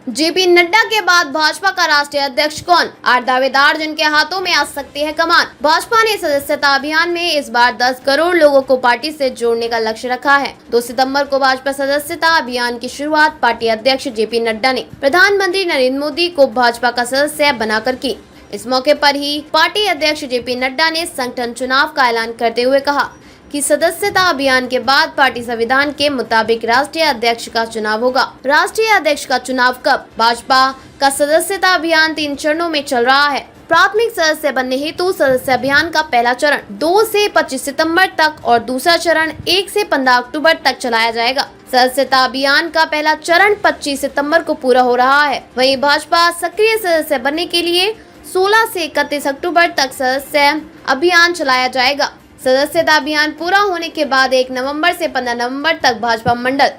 JP Nadda के बाद भाजपा का राष्ट्रीय अध्यक्ष कौन? 8 दावेदार जिनके हाथों में आ सकती है कमान। भाजपा ने सदस्यता अभियान में इस बार 10 करोड़ लोगों को पार्टी से जोड़ने का लक्ष्य रखा है। 2 सितंबर को भाजपा सदस्यता अभियान की शुरुआत पार्टी अध्यक्ष जेपी नड्डा ने प्रधानमंत्री नरेंद्र मोदी को भाजपा का सदस्य बनाकर की। इस मौके पर ही पार्टी अध्यक्ष जेपी नड्डा ने संगठन चुनाव का ऐलान करते हुए कहा कि सदस्यता अभियान के बाद पार्टी संविधान के मुताबिक राष्ट्रीय अध्यक्ष का चुनाव होगा। राष्ट्रीय अध्यक्ष का चुनाव कब? भाजपा का सदस्यता अभियान 3 चरणों में चल रहा है। प्राथमिक सदस्य बनने हेतु सदस्य अभियान का पहला चरण 2 से 25 सितंबर तक और दूसरा चरण 1 से 15 अक्टूबर तक चलाया जाएगा। सदस्यता अभियान का पहला चरण 25 सितंबर को पूरा हो रहा है। वहीं भाजपा सक्रिय सदस्य बनने के लिए 16 से 31 अक्टूबर तक सदस्य अभियान चलाया जाएगा। सदस्यता अभियान पूरा होने के बाद 1 नवंबर से 15 नवंबर तक भाजपा मंडल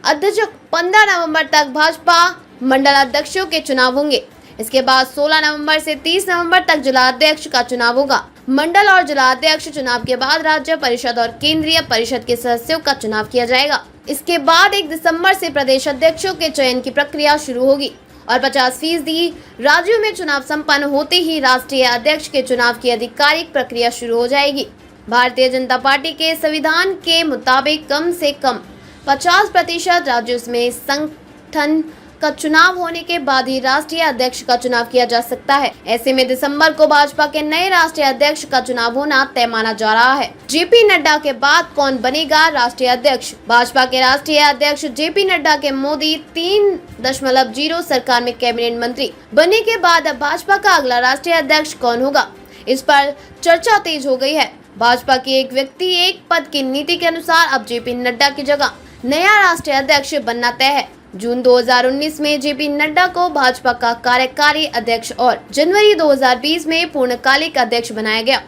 अध्यक्ष, 15 नवंबर तक भाजपा मंडल अध्यक्षों के चुनाव होंगे। इसके बाद 16 नवंबर से 30 नवंबर तक जिला अध्यक्ष का चुनाव होगा। मंडल और जिला अध्यक्ष चुनाव के बाद राज्य परिषद और केंद्रीय परिषद के सदस्यों का चुनाव किया जाएगा। इसके बाद 1 दिसंबर से प्रदेश अध्यक्षों के चयन की प्रक्रिया शुरू होगी और 50% राज्यों में चुनाव संपन्न होते ही राष्ट्रीय अध्यक्ष के चुनाव की आधिकारिक प्रक्रिया शुरू हो जाएगी। भारतीय जनता पार्टी के संविधान के मुताबिक कम से कम 50% राज्यों में संगठन का चुनाव होने के बाद ही राष्ट्रीय अध्यक्ष का चुनाव किया जा सकता है। ऐसे में दिसंबर को भाजपा के नए राष्ट्रीय अध्यक्ष का चुनाव होना तय माना जा रहा है। जेपी नड्डा के बाद कौन बनेगा राष्ट्रीय अध्यक्ष? भाजपा के राष्ट्रीय अध्यक्ष जेपी नड्डा के मोदी 3.0 सरकार में कैबिनेट मंत्री बनने के बाद अब भाजपा का अगला राष्ट्रीय अध्यक्ष कौन होगा, इस पर चर्चा तेज हो गई है। भाजपा की एक व्यक्ति एक पद की नीति के अनुसार अब जेपी नड्डा की जगह नया राष्ट्रीय अध्यक्ष बनना तय है। जून 2019 में जेपी नड्डा को भाजपा का कार्यकारी अध्यक्ष और जनवरी 2020 में पूर्णकालिक अध्यक्ष बनाया गया।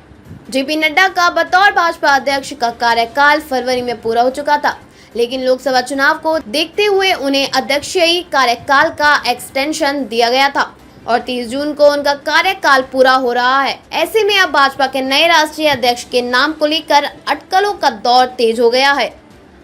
जेपी नड्डा का बतौर भाजपा अध्यक्ष का कार्यकाल फरवरी में पूरा हो चुका था, लेकिन लोकसभा चुनाव को देखते हुए उन्हें अध्यक्षीय कार्यकाल का एक्सटेंशन दिया गया था और 30 जून को उनका कार्यकाल पूरा हो रहा है। ऐसे में अब भाजपा के नए राष्ट्रीय अध्यक्ष के नाम को लेकर अटकलों का दौर तेज हो गया है।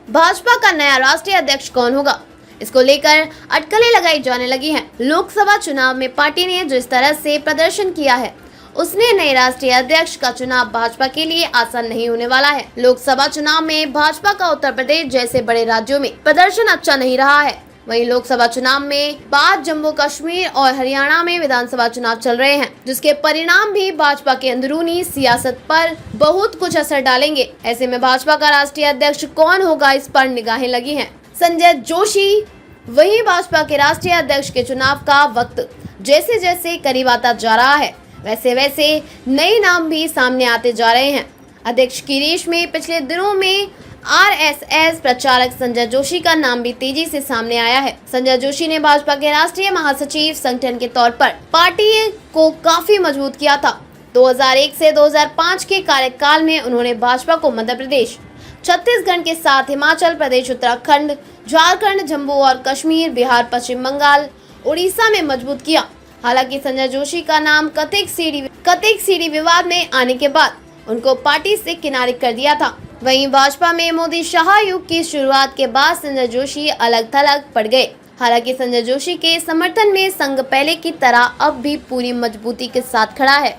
भाजपा का नया राष्ट्रीय अध्यक्ष कौन होगा, इसको लेकर अटकलें लगाई जाने लगी हैं। लोकसभा चुनाव में पार्टी ने जिस तरह से प्रदर्शन किया है, उसने नए राष्ट्रीय अध्यक्ष का चुनाव भाजपा के लिए आसान नहीं होने वाला है। लोकसभा चुनाव में भाजपा का उत्तर प्रदेश जैसे बड़े राज्यों में प्रदर्शन अच्छा नहीं रहा है। वहीं लोकसभा चुनाव में बाद जम्मू कश्मीर और हरियाणा में विधानसभा चुनाव चल रहे हैं, जिसके परिणाम भी भाजपा के अंदरूनी सियासत पर बहुत कुछ असर डालेंगे। ऐसे में भाजपा का राष्ट्रीय अध्यक्ष कौन होगा, इस पर निगाहें लगी हैं। संजय जोशी। वहीं भाजपा के राष्ट्रीय अध्यक्ष के चुनाव का वक्त जैसे जैसे करीब आता जा रहा है, वैसे वैसे नए नाम भी सामने आते जा रहे हैं। अध्यक्ष की रेस में पिछले दिनों में आरएसएस प्रचारक संजय जोशी का नाम भी तेजी से सामने आया है। संजय जोशी ने भाजपा के राष्ट्रीय महासचिव संगठन के तौर पर पार्टी को काफी मजबूत किया था। 2001 से 2005 के कार्यकाल में उन्होंने भाजपा को मध्य प्रदेश, छत्तीसगढ़ के साथ हिमाचल प्रदेश, उत्तराखंड, झारखंड, जम्मू और कश्मीर, बिहार, पश्चिम बंगाल, उड़ीसा में मजबूत किया। हालांकि संजय जोशी का नाम कथित सीडी विवाद में आने के बाद उनको पार्टी से किनारे कर दिया था। वहीं भाजपा में मोदी शाह युग की शुरुआत के बाद संजय जोशी अलग थलग पड़ गए। हालांकि संजय जोशी के समर्थन में संघ पहले की तरह अब भी पूरी मजबूती के साथ खड़ा है।